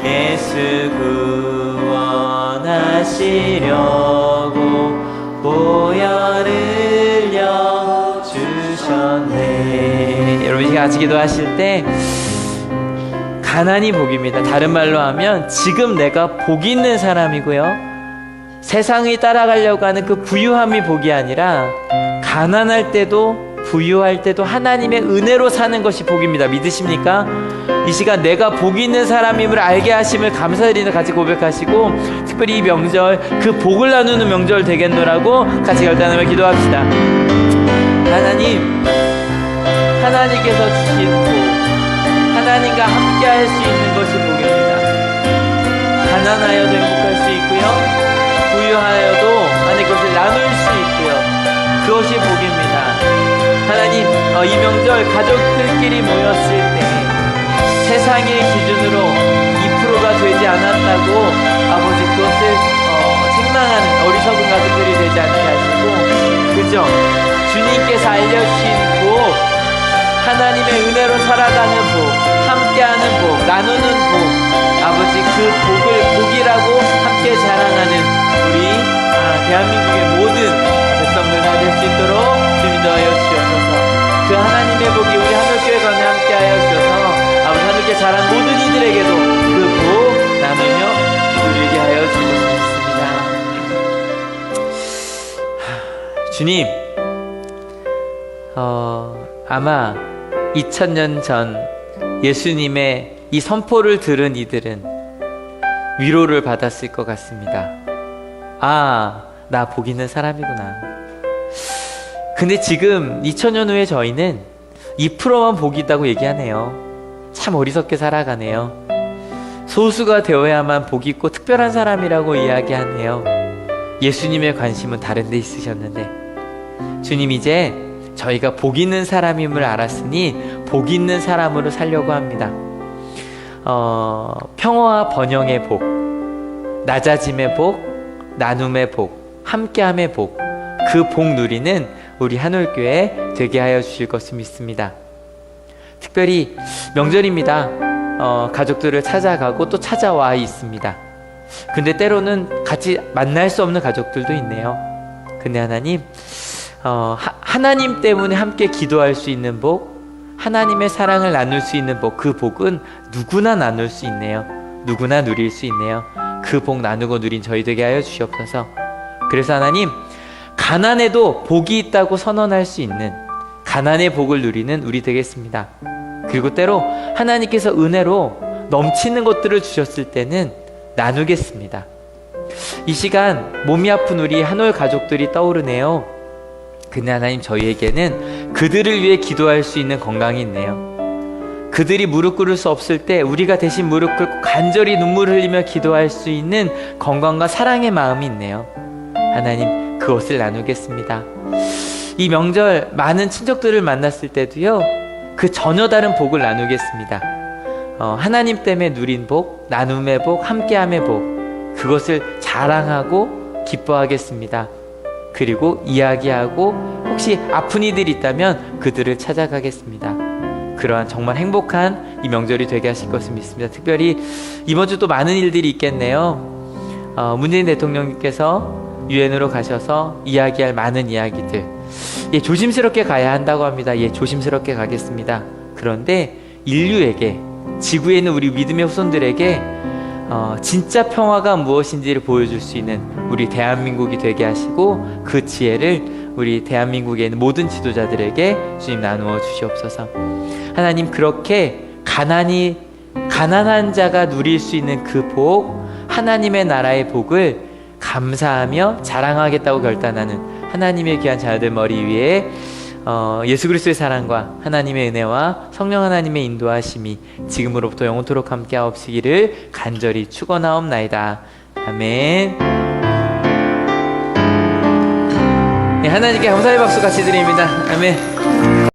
예수 구원하시려고 보혈을 흘려 주셨네. 여러분 같이 기도하실 때 가난이 복입니다. 다른 말로 하면 지금 내가 복 있는 사람이고요, 세상이 따라가려고 하는 그 부유함이 복이 아니라 가난할 때도 부유할 때도 하나님의 은혜로 사는 것이 복입니다. 믿으십니까? 이 시간 내가 복 있는 사람임을 알게 하심을 감사드리는 같이 고백하시고, 특별히 이 명절 그 복을 나누는 명절 되겠노라고 같이 결단하며 기도합시다. 하나님, 하나님께서 주신 복, 하나님과 함께 할 수 있는 것이 복입니다. 가난하여도 행복할 수 있고요, 부유하여도 하나님 것을 나눌 수 있고요, 그것이 복입니다. 하나님, 이 명절 가족들끼리 모였을 때 세상의 기준으로 2%가 되지 않았다고 아버지 그것을 책망하는 어리석은 가족들이 되지 않게 하시고, 그저 주님께서 알려주신 복, 하나님의 은혜로 살아가는 복, 함께하는 복, 나누는 복, 아버지 그 복을 복이라고 함께 자랑하는 우리 대한민국의 모든 백성들 다 될 수 있도록 주님 인도하여 주시옵소서. 그 하나님의 복이 우리 하늘교회 가운데 함께하여 주셔서 아버지 하늘교회 자란 모든 이들에게도 그 복 나누며 누리게 하여 주셨습니다. 주님, 아마 2000년 전 예수님의 이 선포를 들은 이들은 위로를 받았을 것 같습니다. 아, 나 복 있는 사람이구나. 근데 지금 2000년 후에 저희는 2%만 복이 있다고 얘기하네요. 참 어리석게 살아가네요. 소수가 되어야만 복이 있고 특별한 사람이라고 이야기하네요. 예수님의 관심은 다른 데 있으셨는데, 주님 이제 저희가 복 있는 사람임을 알았으니 복 있는 사람으로 살려고 합니다. 평화와 번영의 복, 낮아짐의 복, 나눔의 복, 함께함의 복, 그 복 누리는 우리 한올교회 되게 하여 주실 것을 믿습니다. 특별히 명절입니다. 가족들을 찾아가고 또 찾아와 있습니다. 근데 때로는 같이 만날 수 없는 가족들도 있네요. 근데 하나님, 하나님 때문에 함께 기도할 수 있는 복, 하나님의 사랑을 나눌 수 있는 복, 그 복은 누구나 나눌 수 있네요. 누구나 누릴 수 있네요. 그 복 나누고 누린 저희 되게 하여 주시옵소서. 그래서 하나님, 가난에도 복이 있다고 선언할 수 있는 가난의 복을 누리는 우리 되겠습니다. 그리고 때로 하나님께서 은혜로 넘치는 것들을 주셨을 때는 나누겠습니다. 이 시간 몸이 아픈 우리 한올 가족들이 떠오르네요. 근데 하나님, 저희에게는 그들을 위해 기도할 수 있는 건강이 있네요. 그들이 무릎 꿇을 수 없을 때 우리가 대신 무릎 꿇고 간절히 눈물 흘리며 기도할 수 있는 건강과 사랑의 마음이 있네요. 하나님, 그것을 나누겠습니다. 이 명절 많은 친척들을 만났을 때도요, 그 전혀 다른 복을 나누겠습니다. 하나님 때문에 누린 복, 나눔의 복, 함께함의 복, 그것을 자랑하고 기뻐하겠습니다. 그리고 이야기하고 혹시 아픈 이들이 있다면 그들을 찾아가겠습니다. 그러한 정말 행복한 이 명절이 되게 하실 것을 믿습니다. 특별히 이번 주 또 많은 일들이 있겠네요. 문재인 대통령님께서 유엔으로 가셔서 이야기할 많은 이야기들, 조심스럽게 가야 한다고 합니다. 조심스럽게 가겠습니다. 그런데 인류에게, 지구에 있는 우리 믿음의 후손들에게 진짜 평화가 무엇인지를 보여줄 수 있는 우리 대한민국이 되게 하시고, 그 지혜를 우리 대한민국에 있는 모든 지도자들에게 주님 나누어 주시옵소서. 하나님, 그렇게 가난한 자가 누릴 수 있는 그 복, 하나님의 나라의 복을 감사하며 자랑하겠다고 결단하는 하나님의 귀한 자녀들 머리 위에 예수 그리스도의 사랑과 하나님의 은혜와 성령 하나님의 인도하심이 지금으로부터 영원토록 함께하옵시기를 간절히 축원하옵나이다. 아멘. 네, 하나님께 감사의 박수 같이 드립니다. 아멘.